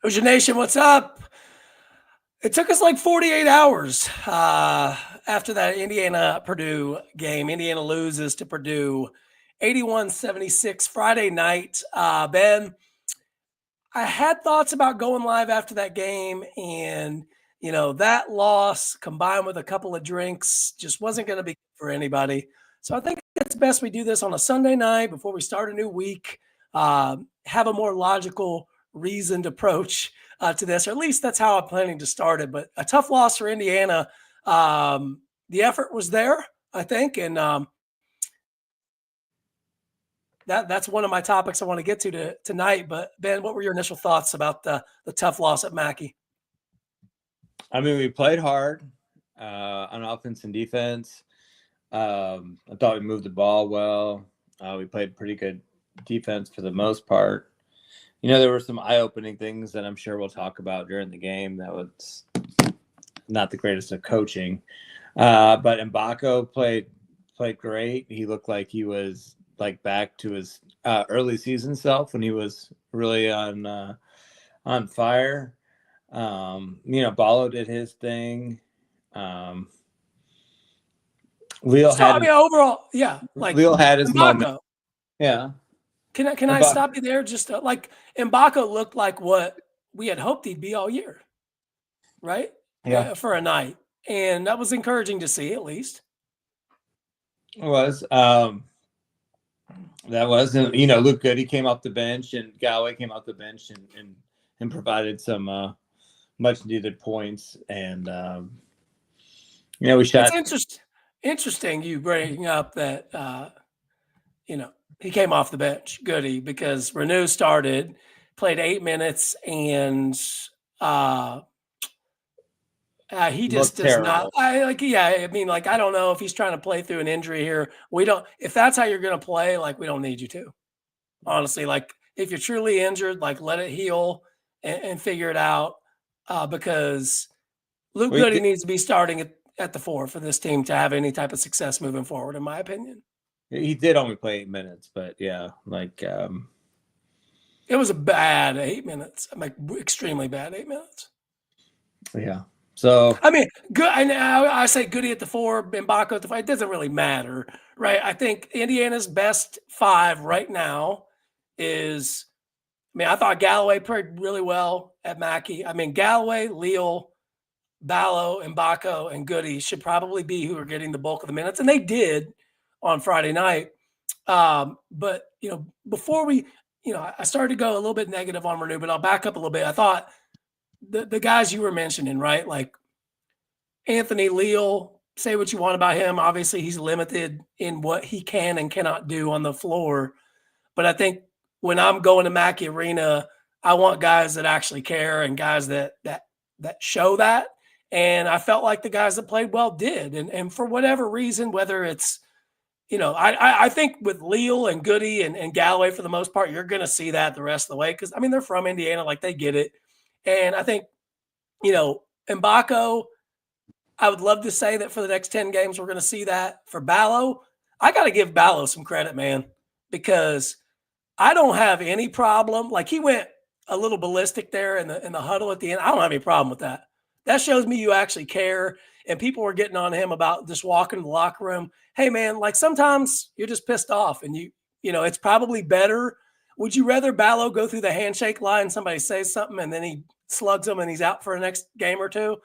Ocean Nation, what's up? It took us like 48 hours after that Indiana Purdue game. Indiana loses to Purdue 81-76 Friday night. Ben, I had thoughts about going live after that game, and that loss combined with a couple of drinks just wasn't going to be good for anybody. So I think it's best we do this on a Sunday night before we start a new week. Have a more logical, reasoned approach to this, or at least that's how I'm planning to start it. But a tough loss for Indiana. The effort was there, I think, and that's one of my topics I want to get to tonight. But Ben, what were your initial thoughts about the tough loss at Mackey? I mean, we played hard on offense and defense. I thought we moved the ball well. We played pretty good defense for the most part. There were some eye-opening things that I'm sure we'll talk about during the game. That was not the greatest of coaching, but Mbako played great. He looked like he was back to his early season self when he was really on fire. Ballo did his thing. Leo overall, yeah, Leo had his moment. Yeah. Can I stop you there? Just Mbako looked like what we had hoped he'd be all year, right? Yeah. For a night, and that was encouraging to see, at least. It was. That was, Luke Goody came off the bench, and Galloway came off the bench and provided some much needed points, and we shot. It's interesting you bring up that he came off the bench, Goody, because Renew started, played 8 minutes, and he just does not. I don't know if he's trying to play through an injury here. We don't. If that's how you're going to play, we don't need you to. Honestly, if you're truly injured, let it heal and figure it out. Because Luke Goody needs to be starting at the 4 for this team to have any type of success moving forward, in my opinion. He did only play 8 minutes, but yeah, it was a bad 8 minutes, extremely bad 8 minutes. Yeah. So I mean, good. I say Goody at the 4, Mbako at the 5. It doesn't really matter, right? I think Indiana's best 5 right now is. I thought Galloway played really well at Mackey. Galloway, Leal, Ballo, Mbako, and Goody should probably be who are getting the bulk of the minutes, and they did on Friday night. But before we, I started to go a little bit negative on Renew, but I'll back up a little bit. I thought the guys you were mentioning, right? Anthony Leal, say what you want about him. Obviously, he's limited in what he can and cannot do on the floor. But I think when I'm going to Mackey Arena, I want guys that actually care and guys that show that. And I felt like the guys that played well did. And for whatever reason, whether it's, I think with Leal and Goody and Galloway, for the most part, you're going to see that the rest of the way. Because, they're from Indiana, they get it. And I think, Mbako, I would love to say that for the next 10 games, we're going to see that. For Ballo, I got to give Ballo some credit, man, because I don't have any problem. He went a little ballistic there in the huddle at the end. I don't have any problem with that. That shows me you actually care. And people were getting on him about just walking to the locker room. Hey, man, sometimes you're just pissed off, and it's probably better. Would you rather Ballo go through the handshake line, somebody says something, and then he slugs him and he's out for the next game or two?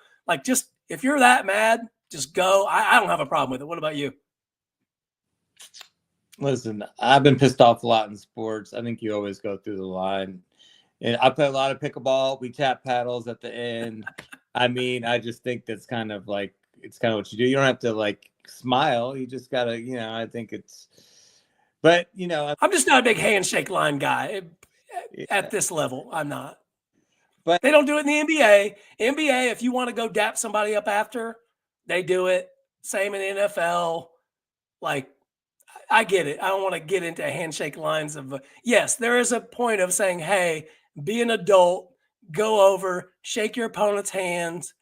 Just if you're that mad, just go. I don't have a problem with it. What about you? Listen, I've been pissed off a lot in sports. I think you always go through the line. And I play a lot of pickleball. We tap paddles at the end. I just think that's kind of it's kind of what you do. You don't have to smile. You just gotta, I think it's. But I'm just not a big handshake line guy at this level. I'm not. But they don't do it in the NBA. NBA, if you want to go dap somebody up after, they do it. Same in NFL. I get it. I don't want to get into handshake lines of yes, there is a point of saying, hey, be an adult, go over, shake your opponent's hands.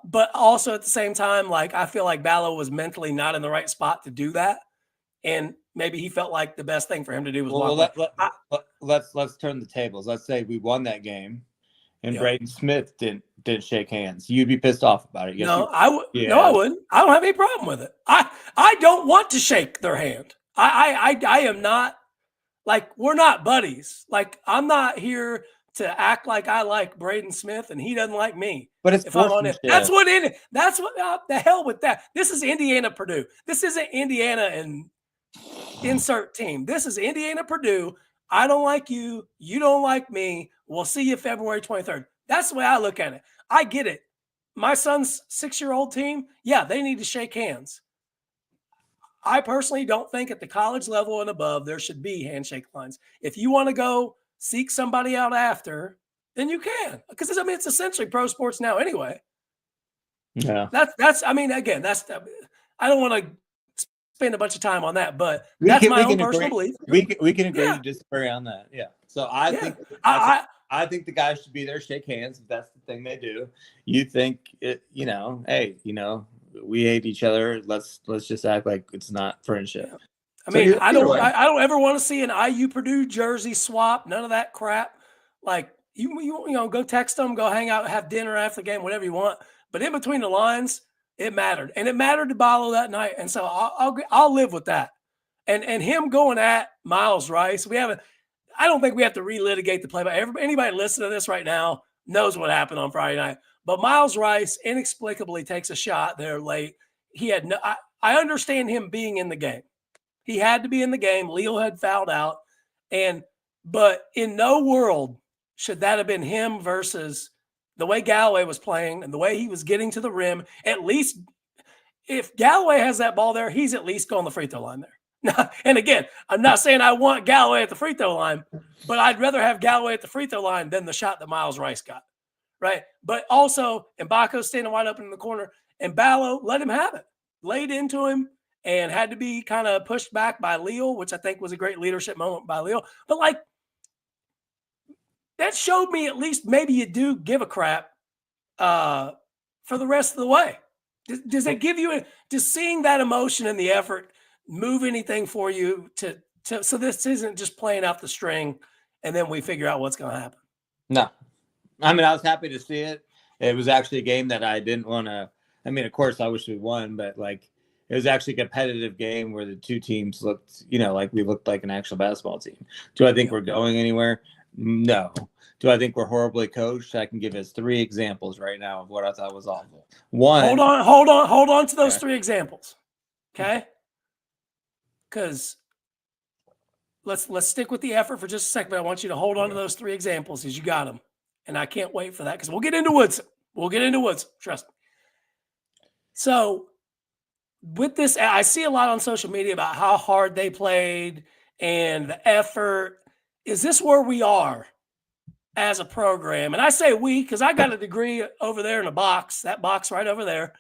But also at the same time, I feel like Ballo was mentally not in the right spot to do that. And maybe he felt like the best thing for him to do was walk. Let's turn the tables. Let's say we won that game and Braden Smith didn't shake hands, you'd be pissed off about it. Yes, no, I wouldn't. I don't have any problem with it. I don't want to shake their hand. I am not, like, we're not buddies. Like, I'm not here to act like I like Braden Smith and he doesn't like me. But it's if I'm on it, that's what the hell with that. This is Indiana Purdue. This isn't Indiana and insert team. This is Indiana Purdue. I don't like you. You don't like me. We'll see you February 23rd. That's the way I look at it. I get it. My son's 6-year-old team, yeah, they need to shake hands. I personally don't think at the college level and above there should be handshake lines. If you want to go seek somebody out after, then you can. Because, I mean, it's essentially pro sports now anyway. Yeah. I mean, again, I don't want to spend a bunch of time on that, but that's my own personal belief. We can agree to disagree on that. Yeah. So I think the guys should be there, shake hands if that's the thing they do. You think it, hey, we hate each other. Let's just act like it's not friendship. Yeah. I mean, I don't ever want to see an IU Purdue jersey swap. None of that crap. Like, you go text them, go hang out, have dinner after the game, whatever you want. But in between the lines, it mattered, and it mattered to Ballo that night. And so I'll live with that. And him going at Miles Rice, I don't think we have to relitigate the play. But anybody listening to this right now knows what happened on Friday night. But Miles Rice inexplicably takes a shot there late. He had I understand him being in the game. He had to be in the game. Leo had fouled out. But in no world should that have been him versus the way Galloway was playing and the way he was getting to the rim. At least if Galloway has that ball there, he's at least going the free throw line there. And again, I'm not saying I want Galloway at the free throw line, but I'd rather have Galloway at the free throw line than the shot that Miles Rice got. Right. But also, Mbako's standing wide open in the corner, and Ballo let him have it, laid into him, and had to be kind of pushed back by Leo, which I think was a great leadership moment by Leo. But, like, that showed me at least maybe you do give a crap for the rest of the way. Does it give you does seeing that emotion and the effort move anything for you so this isn't just playing out the string and then we figure out what's going to happen? No. I mean, I was happy to see it. It was actually a game that I didn't want to. I mean, of course, I wish we won, but like it was actually a competitive game where the two teams looked, like we looked like an actual basketball team. Do I think we're going anywhere? No. Do I think we're horribly coached? I can give us 3 examples right now of what I thought was awful. One. Hold on to those 3 examples, okay? Because let's stick with the effort for just a second. But I want you to hold on to those 3 examples because you got them. And I can't wait for that because we'll get into Woodson. Trust me. So with this, I see a lot on social media about how hard they played and the effort. Is this where we are as a program? And I say we because I got a degree over there in a box, that box right over there.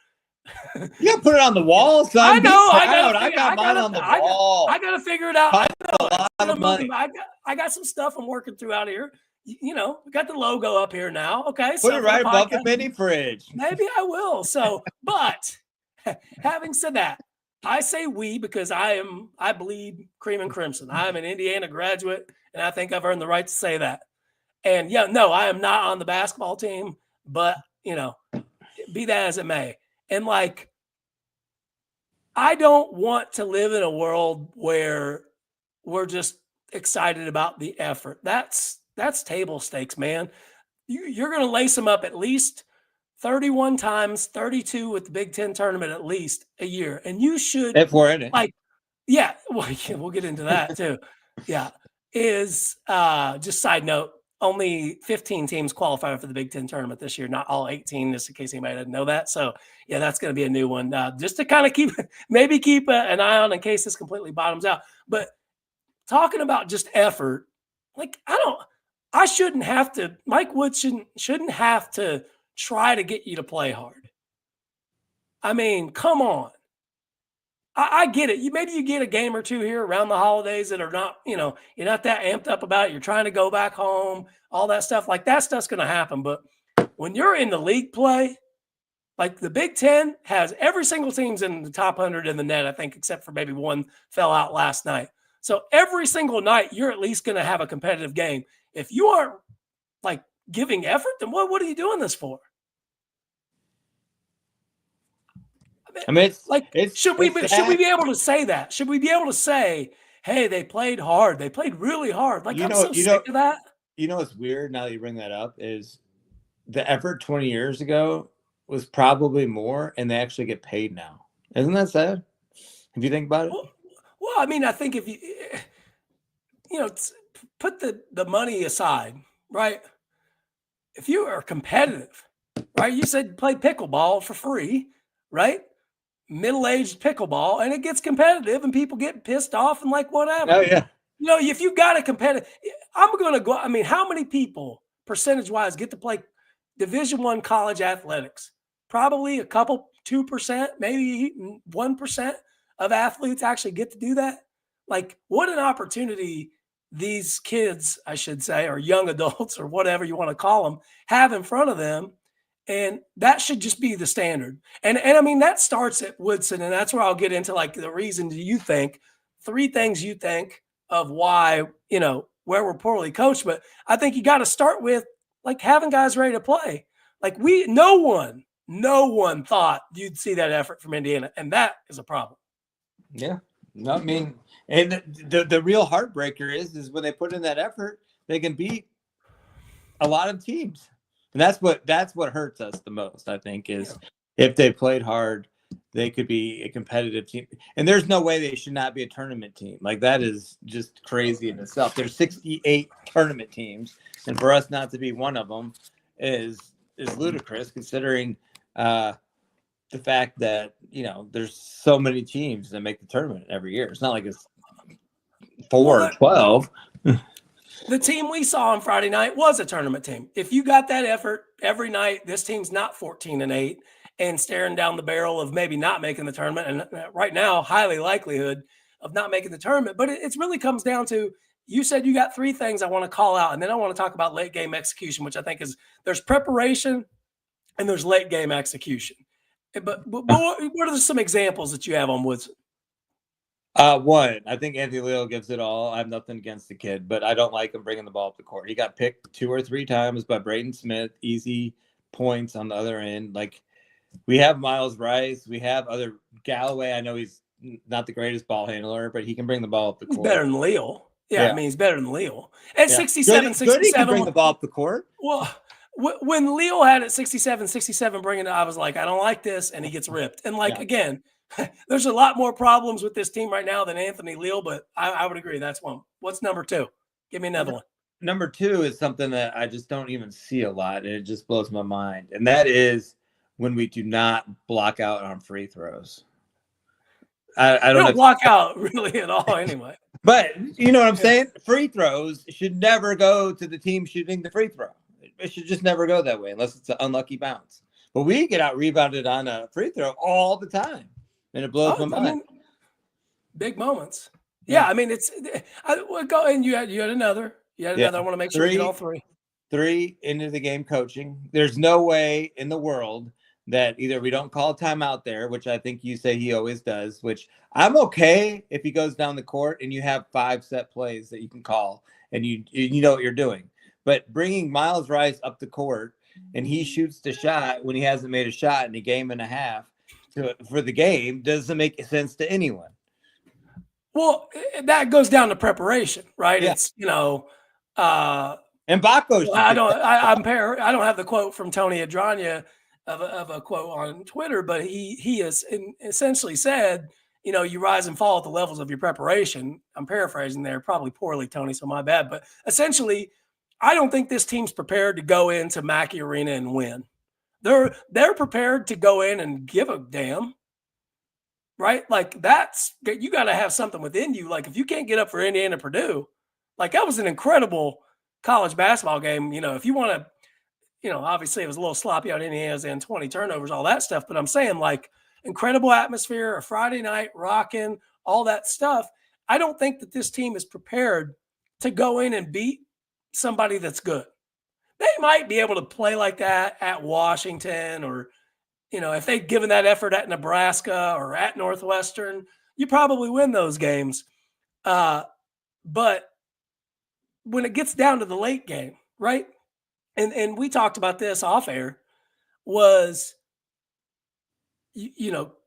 You got to put it on the wall, son. I know. I got mine on the wall. I got to figure it out. I know. A lot of money. I got some stuff I'm working through out here. We got the logo up here now. Okay. Put it right above the mini fridge. Maybe I will. So, but having said that, I say we because I bleed cream and crimson. I'm an Indiana graduate, and I think I've earned the right to say that. And no, I am not on the basketball team, but be that as it may. And like, I don't want to live in a world where we're just excited about the effort. That's table stakes, man. You're going to lace them up at least 31 times, 32 with the Big Ten tournament at least a year. And you should, if we're in it. We'll get into that too. Yeah. Just side note, only 15 teams qualified for the Big Ten tournament this year, not all 18, just in case anybody didn't know that. So, yeah, that's going to be a new one. Just to kind of keep an eye on in case this completely bottoms out. But talking about just effort, like I shouldn't have to. Mike Wood shouldn't have to try to get you to play hard. I mean, come on. I get it. Maybe you get a game or 2 here around the holidays that are not, you're not that amped up about it. You're trying to go back home, all that stuff. Like that stuff's going to happen. But when you're in the league play, like the Big Ten has every single team's in the top 100 in the net, I think, except for maybe one fell out last night. So every single night, you're at least going to have a competitive game. If you aren't like giving effort, then what are you doing this for? I mean, Should we sad. be able to say that? Should we be able to say, hey, they played hard. They played really hard. Like, I'm so sick of that. You know what's weird now that you bring that up is the effort 20 years ago was probably more, and they actually get paid now. Isn't that sad? If you think about it. Well, I mean, I think if put the money aside, right? If you are competitive, right? You said play pickleball for free, right? Middle-aged pickleball, and it gets competitive, and people get pissed off and like whatever. Oh yeah. If you got a competitive, I'm going to go. I mean, how many people percentage-wise get to play Division I college athletics? Probably a couple, 2%, maybe 1% of athletes actually get to do that. Like, what an opportunity these kids, I should say, or young adults or whatever you want to call them, have in front of them. And that should just be the standard. And I mean, that starts at Woodson. And that's where I'll get into like the reason you think, 3 things you think of why, where we're poorly coached. But I think you got to start with like having guys ready to play. Like no one thought you'd see that effort from Indiana. And that is a problem. Yeah. No, I mean, and the real heartbreaker is when they put in that effort, they can beat a lot of teams. And that's what hurts us the most, I think, is if they played hard, they could be a competitive team. And there's no way they should not be a tournament team. Like, that is just crazy in itself. There's 68 tournament teams, and for us not to be one of them is ludicrous, considering the fact that there's so many teams that make the tournament every year. It's not like it's 4 or 12. The team we saw on Friday night was a tournament team. If you got that effort every night, this team's not 14-8 and staring down the barrel of maybe not making the tournament. And right now, highly likelihood of not making the tournament. But it really comes down to, you said you got 3 things I want to call out. And then I want to talk about late game execution, which I think is there's preparation and there's late game execution. But what are some examples that you have on Woodson? One, I think Anthony Leal gives it all. I have nothing against the kid, but I don't like him bringing the ball up the court. He got picked 2 or 3 times by Braden Smith, easy points on the other end. Like, we have Miles Rice, we have other Galloway. I know he's not the greatest ball handler, but he can bring the ball up the court. He's better than Leal. Yeah, I mean, he's better than Leal. At 67, 67. He can bring the ball up the court. Well, when Leal had it 67 bringing it, I was like, I don't like this, and he gets ripped. And again, there's a lot more problems with this team right now than Anthony Leal, but I would agree that's one. What's number 2? Give me another one. Number 2 is something that I just don't even see a lot, and it just blows my mind, and that is when we do not block out on free throws. I don't block out really at all anyway. But you know what I'm saying? Free throws should never go to the team shooting the free throw. It should just never go that way unless it's an unlucky bounce. But we get out rebounded on a free throw all the time, and it blows my mind. Big moments. Yeah, I mean, go and you had another. You had another. I want to make sure you get all 3. 3 into the game coaching. There's no way in the world that either we don't call a timeout there, which I think you say he always does, which I'm okay if he goes down the court and you have 5 set plays that you can call and you know what you're doing. But bringing Miles Rice up the court and he shoots the shot when he hasn't made a shot in a game and a half for the game doesn't make sense to anyone. Well, that goes down to preparation, right? Yeah. It's and Baco. I don't have the quote from Tony Adranya of a quote on Twitter, but he has essentially said, you rise and fall at the levels of your preparation. I'm paraphrasing there, probably poorly, Tony, so my bad. But essentially, I don't think this team's prepared to go into Mackey Arena and win. They're prepared to go in and give a damn, right? Like, you got to have something within you. Like, if you can't get up for Indiana Purdue, like, that was an incredible college basketball game. If you want to, obviously it was a little sloppy out in Indiana's and 20 turnovers, all that stuff. But I'm saying, like, incredible atmosphere, a Friday night rocking, all that stuff. I don't think that this team is prepared to go in and beat somebody that's good. They might be able to play like that at Washington, or, if they'd given that effort at Nebraska or at Northwestern, you probably win those games. But when it gets down to the late game, right? and we talked about this off air, was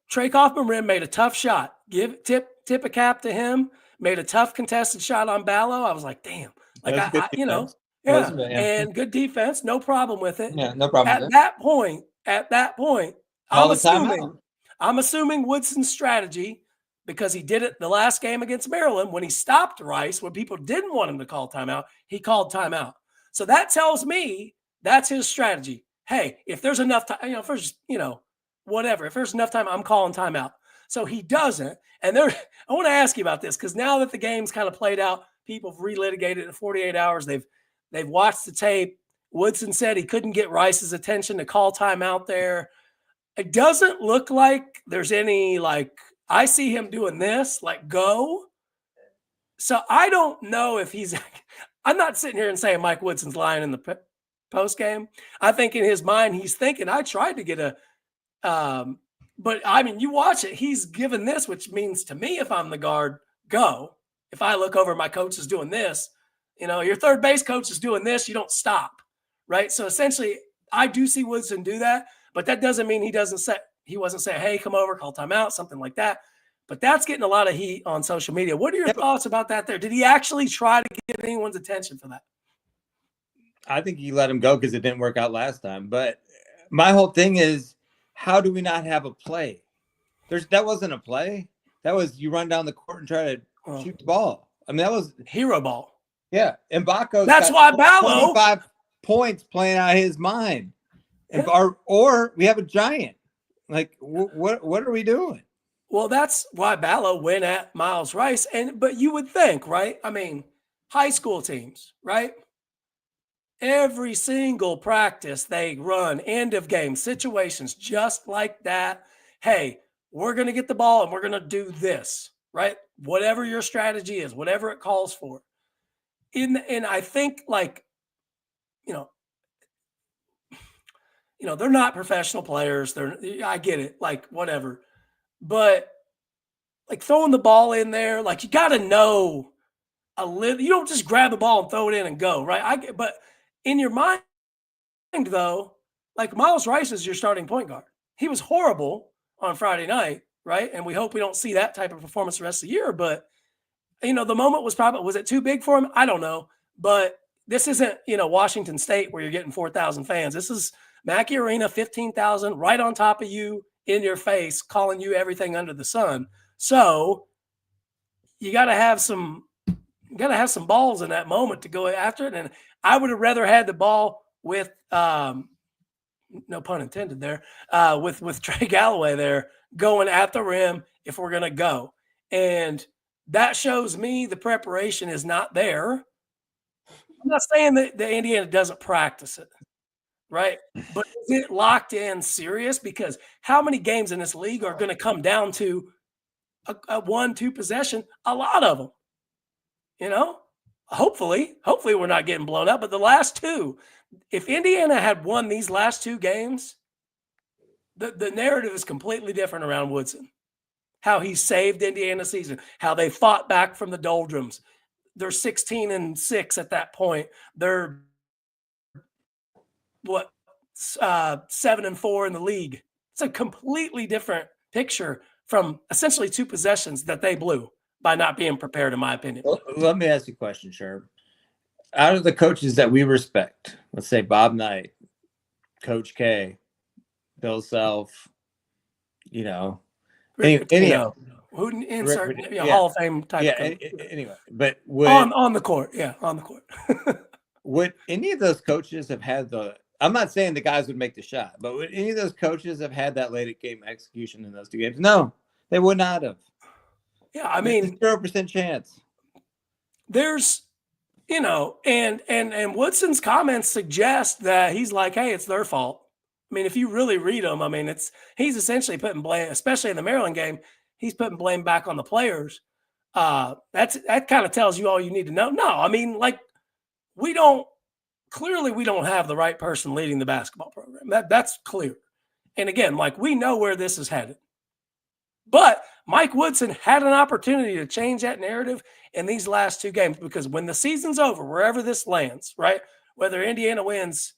Trey Kaufman-Rim made a tough shot. Tip a cap to him. Made a tough contested shot on Ballo. I was like, damn. Like That's good defense. yeah, Yeah. and good defense, no problem with it. Yeah, no problem At with that point, Call the timeout. I'm assuming Woodson's strategy, because he did it the last game against Maryland when he stopped Rice when people didn't want him to call timeout, he called timeout. So that tells me that's his strategy. Hey, if there's enough time, whatever, if there's enough time, I'm calling timeout. So he doesn't. And I want to ask you about this, because now that the game's kind of played out, people have relitigated it in 48 hours. They've watched the tape. Woodson said he couldn't get Rice's attention to call timeout there. It doesn't look like there's any, I see him doing this, go. So I don't know if I'm not sitting here and saying Mike Woodson's lying in the post game. I think in his mind, he's thinking, I tried to get but I mean, you watch it, he's given this, which means to me, if I'm the guard, go. If I look over, my coach is doing this, your third base coach is doing this, you don't stop, right? So essentially, I do see Woodson do that, but that doesn't mean he wasn't saying, hey, come over, call timeout, something like that. But that's getting a lot of heat on social media. What are your thoughts about that there? Did he actually try to get anyone's attention for that? I think he let him go because it didn't work out last time. But my whole thing is, how do we not have a play? That wasn't a play. That was you run down the court and try to shoot the ball. I mean, that was hero ball. Yeah, and Baco. That's why Ballo 25 points playing out of his mind, or we have a giant. Like, what are we doing? Well, that's why Ballo went at Miles Rice, but you would think, right? I mean, high school teams, right? Every single practice they run end of game situations just like that. Hey, we're going to get the ball and we're going to do this, right? Whatever your strategy is, whatever it calls for. And I think they're not professional players. I get it, whatever. But throwing the ball in there, you got to know a little. You don't just grab the ball and throw it in and go, right? But in your mind, though, Miles Rice is your starting point guard. He was horrible on Friday night, right? And we hope we don't see that type of performance the rest of the year. But, the moment was it too big for him? I don't know. But this isn't, Washington State where you're getting 4,000 fans. This is Mackey Arena, 15,000 right on top of you, in your face, calling you everything under the sun. So you got to have some balls in that moment to go after it. And I would have rather had the ball with, no pun intended there, with Trey Galloway there going at the rim if we're going to go. And that shows me the preparation is not there. I'm not saying that the Indiana doesn't practice it, right? But is it locked in serious? Because how many games in this league are going to come down to a 1-2 possession? A lot of them, hopefully we're not getting blown up. But the last two, if Indiana had won these last two games, the narrative is completely different around Woodson. How he saved Indiana's season, how they fought back from the doldrums. They're 16-6 at that point. They're 7-4 in the league. It's a completely different picture from essentially two possessions that they blew by not being prepared, in my opinion. Well, let me ask you a question, Sherb. Out of the coaches that we respect, let's say Bob Knight, Coach K, Bill Self, who insert Hall of Fame type. Anyway, but on the court, on the court. Would any of those coaches have had I'm not saying the guys would make the shot, but would any of those coaches have had that late game execution in those two games? No, they would not have. Yeah, I mean, 0% chance. There's, and Woodson's comments suggest that he's like, hey, it's their fault. I mean, if you really read them, I mean, he's essentially putting blame, especially in the Maryland game, he's putting blame back on the players. That kind of tells you all you need to know. No, I mean, we don't have the right person leading the basketball program. That's clear. And again, we know where this is headed. But Mike Woodson had an opportunity to change that narrative in these last two games, because when the season's over, wherever this lands, right, whether Indiana wins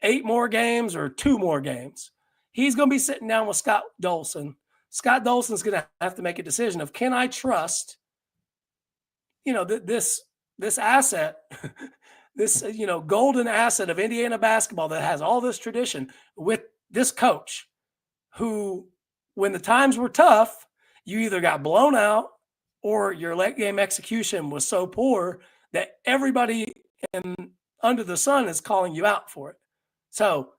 8 more games or 2 more games. He's going to be sitting down with Scott Dolson. Scott Dolson's going to have to make a decision of, can I trust, this asset, this golden asset of Indiana basketball that has all this tradition with this coach who, when the times were tough, you either got blown out or your late game execution was so poor that everybody under the sun is calling you out for it. So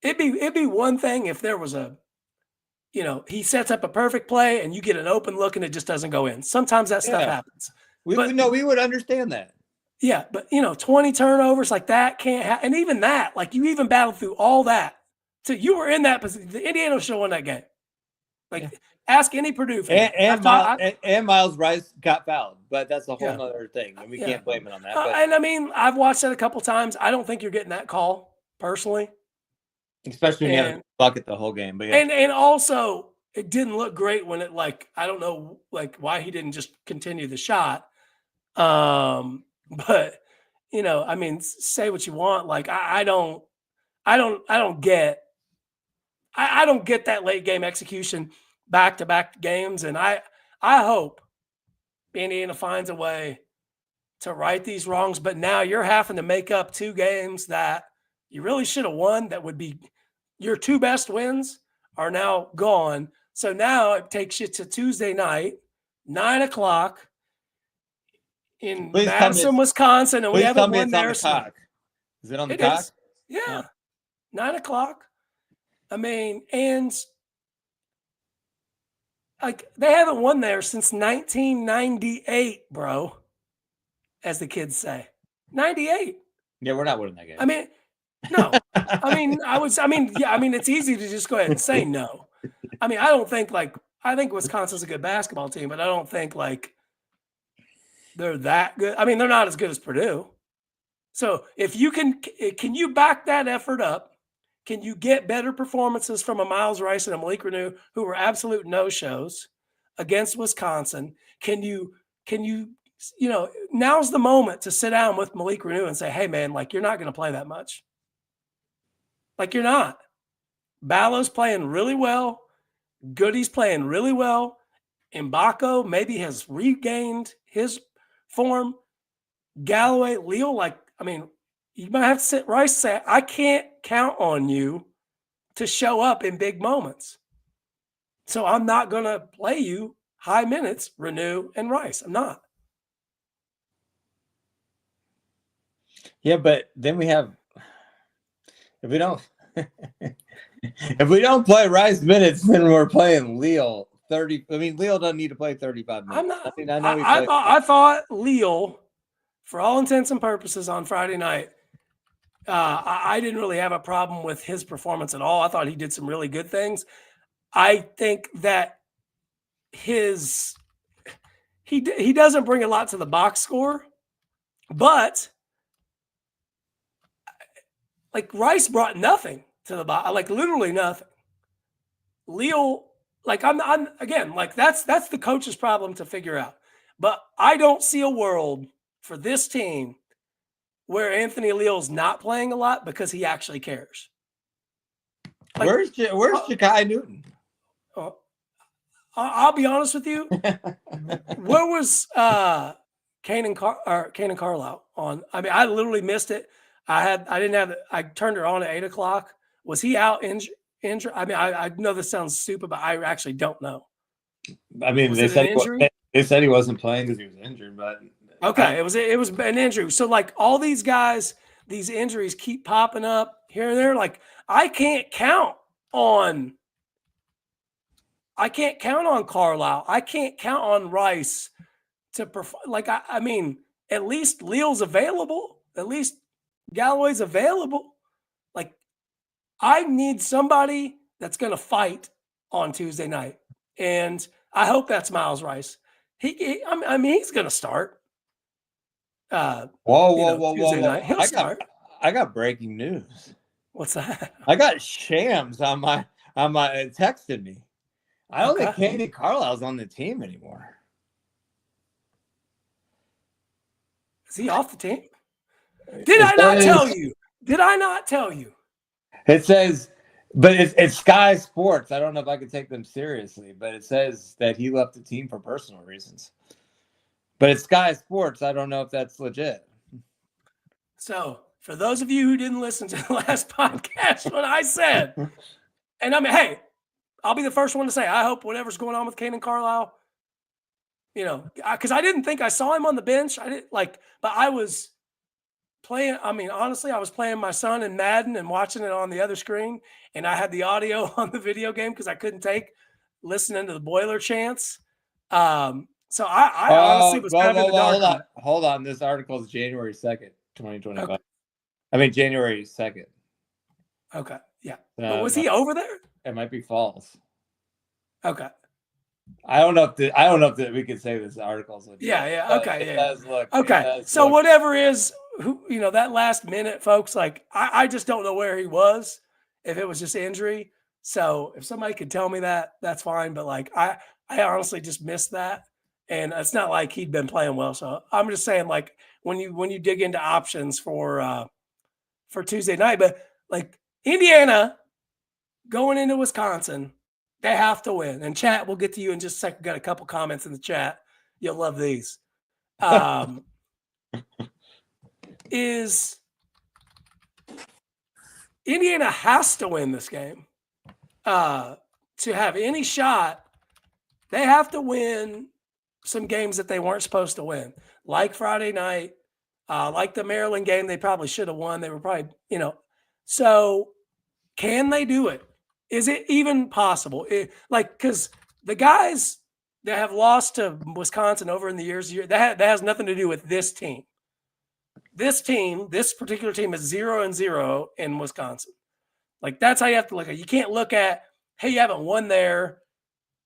it'd be one thing if there was he sets up a perfect play and you get an open look and it just doesn't go in. Sometimes that stuff happens. We would understand that. Yeah, but 20 turnovers like that can't happen. And even that, like you even battled through all that. So you were in that position. The Indiana should have won that game. Ask any Purdue fan. And Miles Rice got fouled, but that's a whole other thing. And we can't blame it on that. And I mean, I've watched it a couple times. I don't think you're getting that call personally. Especially when you have a bucket the whole game. But and also it didn't look great when it I don't know why he didn't just continue the shot. But I mean, say what you want. I don't get that late game execution back-to-back games. And I hope Indiana finds a way to right these wrongs. But now you're having to make up 2 games that you really should have won. That would be your 2 best wins are now gone. So now it takes you to Tuesday night, 9:00 in Madison, Wisconsin. And we haven't won there. Is it on the cock? Is. Yeah. 9:00. I mean, and they haven't won there since 1998, bro, as the kids say. 98. Yeah, we're not winning that game. I mean, no. It's easy to just go ahead and say no. I mean, I think Wisconsin's a good basketball team, but I don't think they're that good. I mean, they're not as good as Purdue. So if you can you back that effort up? Can you get better performances from a Miles Rice and a Malik Renew, who were absolute no-shows against Wisconsin? Can you now's the moment to sit down with Malik Renew and say, hey, man, you're not going to play that much. You're not. Ballow's playing really well. Goody's playing really well. Mbako maybe has regained his form. Galloway, Leal, you might have to sit Rice and say, I can't count on you to show up in big moments. So I'm not going to play you high minutes, Renew and Rice. I'm not. Yeah, but then if we don't play Rice minutes, then we're playing Leal 30. I mean, Leal doesn't need to play 35 minutes. I thought Leal, for all intents and purposes, on Friday night, I didn't really have a problem with his performance at all. I thought he did some really good things. I think that he doesn't bring a lot to the box score, but Rice brought nothing to the box, literally nothing. Leal, I'm again, that's the coach's problem to figure out. But I don't see a world for this team where Anthony Leal's not playing a lot because he actually cares. Where's Ja'Kai Newton? I'll be honest with you. Where was Kanan Carlisle on? I mean, I literally missed it. I turned it on at 8:00. Was he out injured? I mean, I know this sounds stupid, but I actually don't know. I mean, they said he wasn't playing because he was injured, but okay, it was an injury. So all these guys, these injuries keep popping up here and there. I can't count on Carlisle. I can't count on Rice to perform. I mean, at least Leal's available. At least Galloway's available. I need somebody that's going to fight on Tuesday night, and I hope that's Miles Rice. He's going to start. Whoa! Night. He'll start. I got breaking news. What's that? I got Shams on my texted me. I don't think Kanan Carlisle's on the team anymore. Is he off the team? Did I not tell you? It says, but it's Sky Sports. I don't know if I can take them seriously, but it says that he left the team for personal reasons. But it's Sky Sports. I don't know if that's legit. So, for those of you who didn't listen to the last podcast, what I said, and I mean, hey, I'll be the first one to say, I hope whatever's going on with Kanan Carlisle, because I didn't think I saw him on the bench. I didn't but I was playing. I mean, honestly, I was playing my son in Madden and watching it on the other screen, and I had the audio on the video game because I couldn't take listening to the boiler chants. So I honestly was kind of in the dark. Hold on. This article is January 2nd, 2025. Okay. I mean, January 2nd. Okay. Yeah. But was he over there? It might be false. Okay. I don't know if we could say this article's legit. Yeah. Okay. It Yeah. does look. Okay. So whatever is, that last minute, folks, I just don't know where he was, if it was just injury. So if somebody could tell me that, that's fine. But I honestly just missed that. And it's not like he'd been playing well. So I'm just saying, when you dig into options for Tuesday night, but Indiana going into Wisconsin, they have to win. And chat, we'll get to you in just a second. Got a couple comments in the chat. You'll love these. Is Indiana has to win this game to have any shot. They have to win some games that they weren't supposed to win, like Friday night, like the Maryland game. They probably should have won. They were probably, So can they do it? Is it even possible? Because the guys that have lost to Wisconsin over in the years, that has nothing to do with this team. This particular team is 0-0 in Wisconsin. That's how you have to look at it. You can't look at, hey, you haven't won there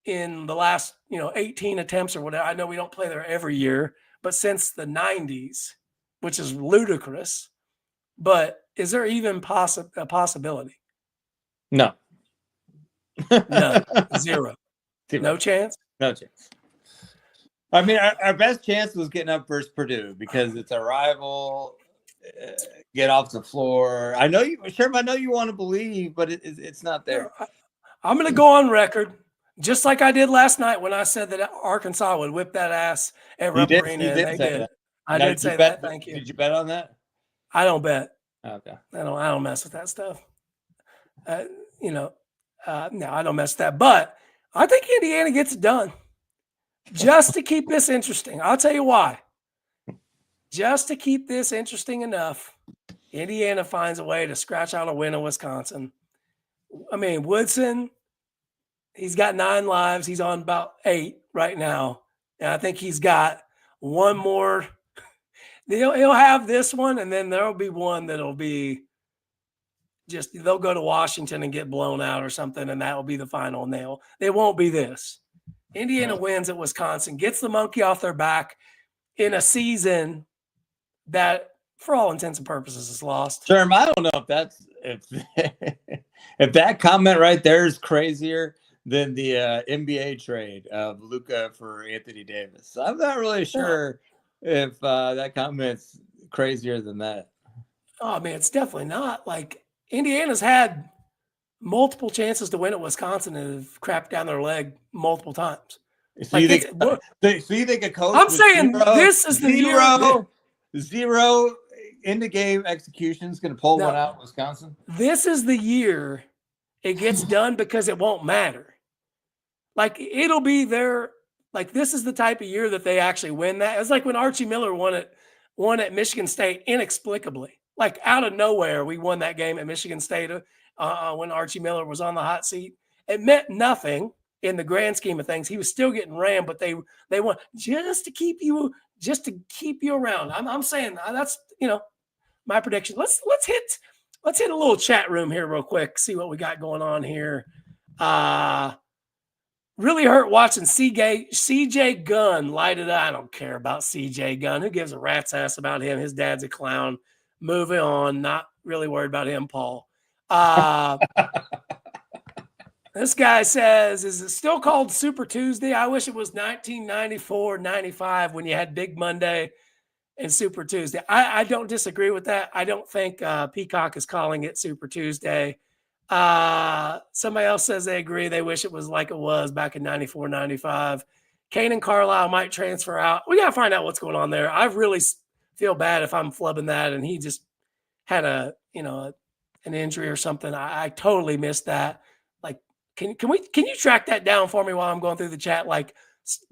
in the last, 18 attempts or whatever. I know we don't play there every year, but since the 90s, which is ludicrous. But is there even a possibility? No. No. Zero. No chance? No chance. I mean, our best chance was getting up versus Purdue because it's a rival. Get off the floor. I know you, Sherm. I know you want to believe, but it's not there. I'm going to go on record, just like I did last night when I said that Arkansas would whip that ass at Rupp Arena. And they did. I did say that. Thank you. Did you bet on that? I don't bet. Okay. I don't mess with that stuff. No, I don't mess with that. But I think Indiana gets it done. Just to keep this interesting. I'll tell you why. Just to keep this interesting enough, Indiana finds a way to scratch out a win in Wisconsin. I mean, Woodson, he's got 9 lives. He's on about 8 right now. And I think he's got one more. He'll have this one, and then there'll be one that'll be just, they'll go to Washington and get blown out or something, and that will be the final nail. It won't be this. Indiana wins at Wisconsin, gets the monkey off their back in a season that, for all intents and purposes, is lost. Sherm, I don't know if that comment right there is crazier than the NBA trade of Luka for Anthony Davis. I'm not really sure if that comment's crazier than that. Oh, man, it's definitely not. Indiana's had multiple chances to win at Wisconsin and have crapped down their leg multiple times. So you think a coach? I'm saying this is the zero in the game execution is going to pull one out in Wisconsin. This is the year it gets done because it won't matter. It'll be there. This is the type of year that they actually win that. It's like when Archie Miller won at Michigan State inexplicably. Out of nowhere, we won that game at Michigan State when Archie Miller was on the hot seat. It meant nothing in the grand scheme of things. He was still getting rammed, but they won just to keep you around. I'm saying that's my prediction. Let's hit a little chat room here real quick. See what we got going on here. Really hurt watching CJ Gunn light it up. I don't care about CJ Gunn. Who gives a rat's ass about him? His dad's a clown. Moving on. Not really worried about him, Paul. This guy says, is it still called Super Tuesday? I wish it was 1994, 95 when you had Big Monday and Super Tuesday. I don't disagree with that. I don't think Peacock is calling it Super Tuesday. Somebody else says they agree. They wish it was like it was back in 94, 95. Kane and Carlisle might transfer out. We got to find out what's going on there. I really feel bad if I'm flubbing that and he just had an injury or something. I totally missed that. Like, can you track that down for me while I'm going through the chat? Like,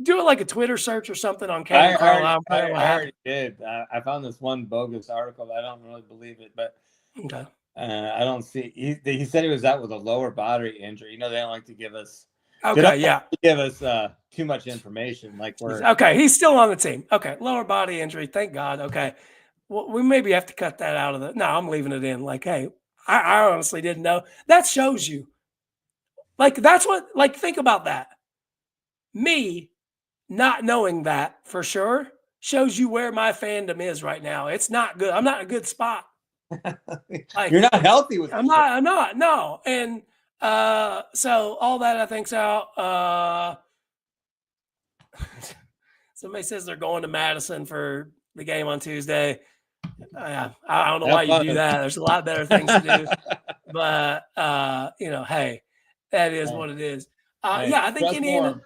do it like a Twitter search or something on Kane and Carlisle. I already did. I found this one bogus article. I don't really believe it, but okay. I don't see. He said he was out with a lower body injury. They don't like to give us. Okay, yeah. Give us too much information. Like okay. He's still on the team. Okay, lower body injury. Thank God. Okay, well, we maybe have to cut that out of the. No, I'm leaving it in. Like, hey, I honestly didn't know. That shows you. Like, that's what. Like, think about that. Me not knowing that for sure shows you where my fandom is right now. It's not good. I'm not in a good spot. Like, you're not healthy with. I'm not. No, and so all that I think's out. Somebody says they're going to Madison for the game on Tuesday. I don't know why you do that. There's a lot better things to do, but hey, that is what it is. I think Indiana.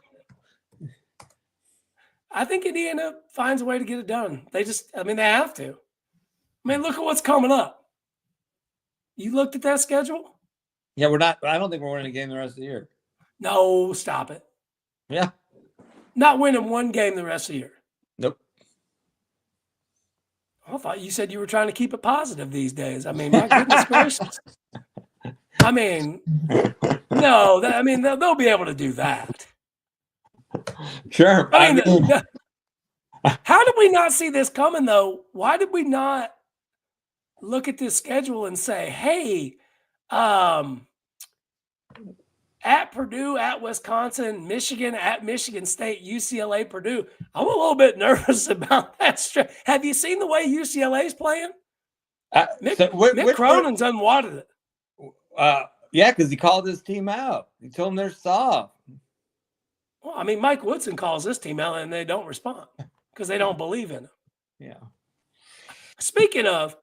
I think Indiana finds a way to get it done. They have to. Look at what's coming up. You looked at that schedule? Yeah, we're not. I don't think we're winning a game the rest of the year. No, stop it. Yeah. Not winning one game the rest of the year. Nope. I thought you said you were trying to keep it positive these days. My goodness gracious. No, they'll be able to do that. Sure. How did we not see this coming, though? Why did we not look at this schedule and say, hey, at Purdue, at Wisconsin, Michigan, at Michigan State, UCLA, Purdue. I'm a little bit nervous about that. Have you seen the way UCLA is playing? Mick Cronin's unwadded it. Yeah, because he called his team out. He told them they're soft. Well, Mike Woodson calls this team out and they don't respond because they don't believe in him. Yeah. Speaking of,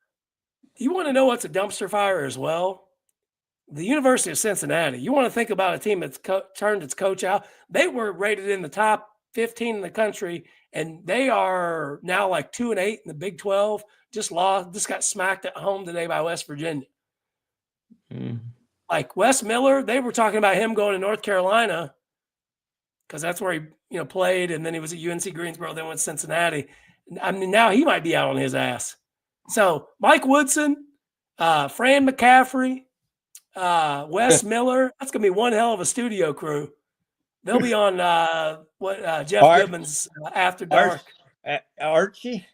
you want to know what's a dumpster fire as well? The University of Cincinnati. You want to think about a team that's turned its coach out. They were rated in the top 15 in the country, and they are now like 2-8 in the Big 12. Just got smacked at home today by West Virginia. Like Wes Miller, they were talking about him going to North Carolina because that's where he played, and then he was at UNC Greensboro, then went to Cincinnati. Now he might be out on his ass. So Mike Woodson, Fran McCaffrey, Wes Miller, that's going to be one hell of a studio crew. They'll be on Jeff Goodman's After Dark. Archie?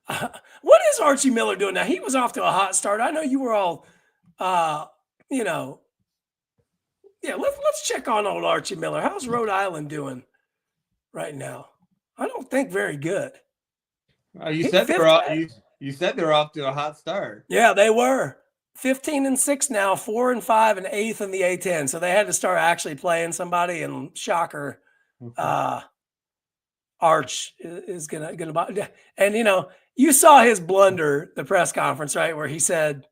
What is Archie Miller doing now? He was off to a hot start. I know you were all, let's check on old Archie Miller. How's Rhode Island doing right now? I don't think very good. You said they were off to a hot start. Yeah, they were 15-6 now, 4-5 and 8th in the A10. So they had to start actually playing somebody. And shocker, Arch is gonna. And you saw his blunder, the press conference, right, where he said,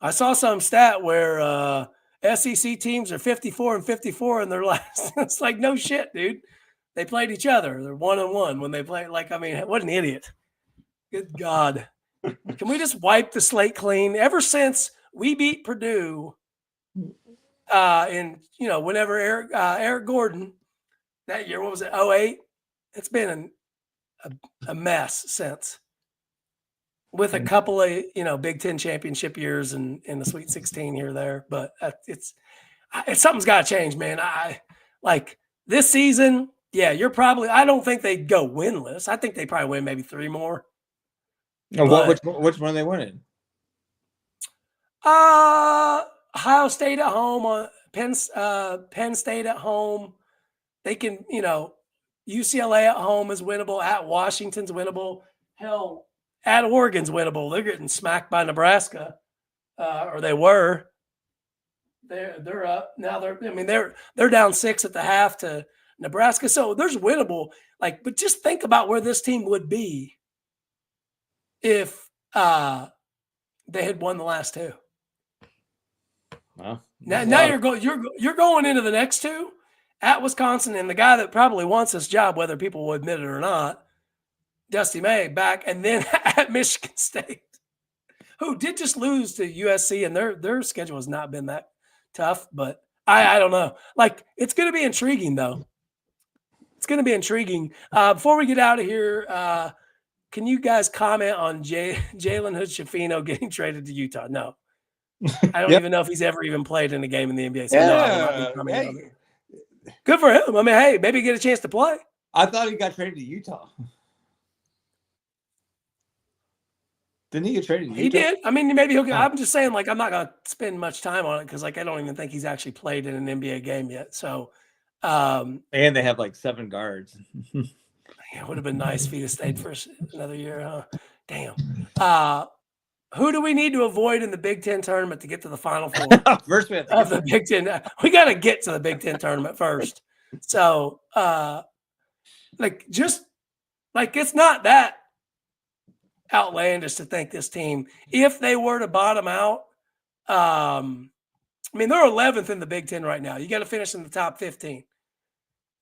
"I saw some stat where SEC teams are 54-54 in their last." It's like, no shit, dude. They played each other. They're 1-1 when they play. What an idiot. Good God. Can we just wipe the slate clean? Ever since we beat Purdue whenever Eric Gordon that year, what was it, 2008? It's been a mess since. With a couple of, Big Ten championship years and in the Sweet 16 here or there. But it's something's got to change, man. This season, yeah, I don't think they'd go winless. I think they probably win maybe 3 more. Which one are they winning? Ohio State at home, Penn State at home. They can, UCLA at home is winnable. At Washington's winnable. Hell, at Oregon's winnable. They're getting smacked by Nebraska, or they were. They're up now. They're down 6 at the half to Nebraska. So there's winnable. But just think about where this team would be if they had won the last 2. Well, Now you're going into the next two at Wisconsin, and the guy that probably wants this job, whether people will admit it or not, Dusty May, back, and then at Michigan State, who did just lose to USC, and their schedule has not been that tough. But I don't know. Like, it's going to be intriguing, though. It's going to be intriguing. Before we get out of here, can you guys comment on Jalen Hood-Schifino getting traded to Utah? No. I don't even know if he's ever even played in a game in the NBA. So no, I will not be commenting on it. Good for him. I mean, hey, maybe get a chance to play. I thought he got traded to Utah. Didn't he get traded to Utah? He did. I mean, maybe he'll get. I'm just saying, like, I'm not going to spend much time on it because, like, I don't even think he's actually played in an NBA game yet. So, and they have like 7 guards. It would have been nice if he'd have stayed for another year, huh? Damn. Who do we need to avoid in the Big Ten tournament to get to the Final Four? First, we have to of the Big Ten. We got to get to the Big Ten tournament first. So, it's not that outlandish to think this team, if they were to bottom out, I mean, they're 11th in the Big Ten right now. You got to finish in the top 15.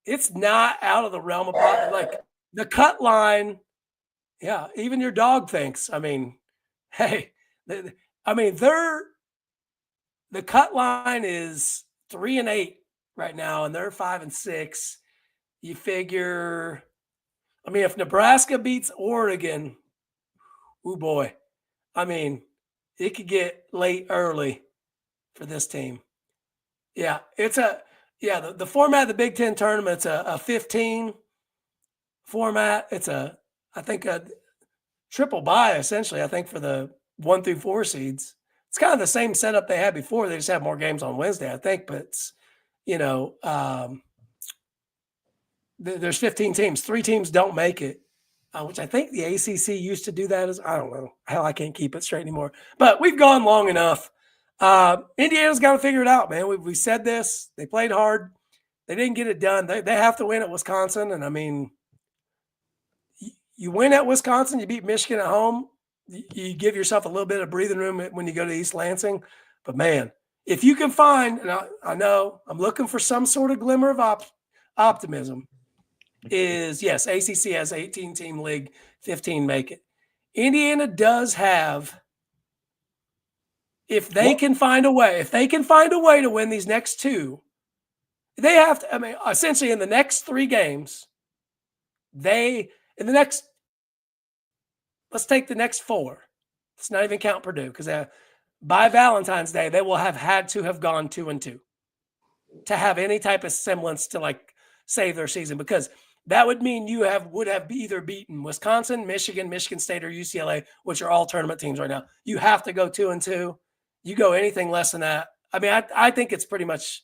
It's not out of the realm of like the cut line. Yeah, even your dog thinks. I mean, hey, the cut line is 3-8 right now, and they're 5-6. You figure, I mean, if Nebraska beats Oregon, oh boy, I mean, it could get late early for this team. Yeah, the format of the Big Ten tournament, it's a 15 format. It's I think a triple bye, essentially, I think, for the 1 through 4 seeds. It's kind of the same setup they had before. They just have more games on Wednesday, I think. But it's, there's 15 teams. 3 teams don't make it, which I think the ACC used to do that. I don't know. Hell, I can't keep it straight anymore. But we've gone long enough. Indiana's got to figure it out, man. We said this. They played hard. They didn't get it done. They have to win at Wisconsin. And, I mean, you win at Wisconsin, you beat Michigan at home, you give yourself a little bit of breathing room when you go to East Lansing. But, man, if you can find, and I know I'm looking for some sort of glimmer of optimism, is, yes, ACC has 18-team league, 15 make it. Indiana does have, if they can find a way to win these next 2, they have to, I mean, essentially in the next 3 games, let's take the next 4. Let's not even count Purdue, because by Valentine's Day, they will have had to have gone 2-2 to have any type of semblance to, like, save their season, because that would mean you would have either beaten Wisconsin, Michigan, Michigan State, or UCLA, which are all tournament teams right now. You have to go 2-2. You go anything less than that. I mean, I think it's pretty much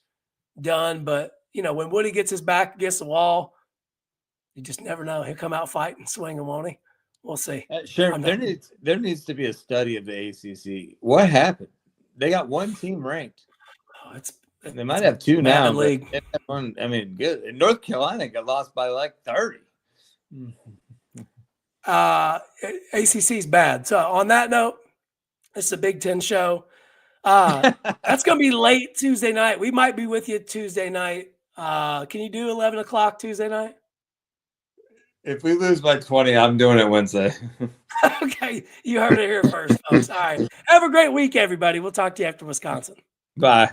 done, but, when Woody gets his back against the wall, you just never know. He'll come out fighting, swinging, won't he? We'll see. Sure. There needs to be a study of the ACC. What happened? They got 1 team ranked. They might have 2 now. League. One, I mean, good. North Carolina got lost by like 30. ACC's bad. So on that note, it's a Big Ten show. That's going to be late Tuesday night. We might be with you Tuesday night. Can you do 11 o'clock Tuesday night? If we lose by 20, I'm doing it Wednesday. Okay. You heard it here first, folks. All right. Have a great week, everybody. We'll talk to you after Wisconsin. Bye.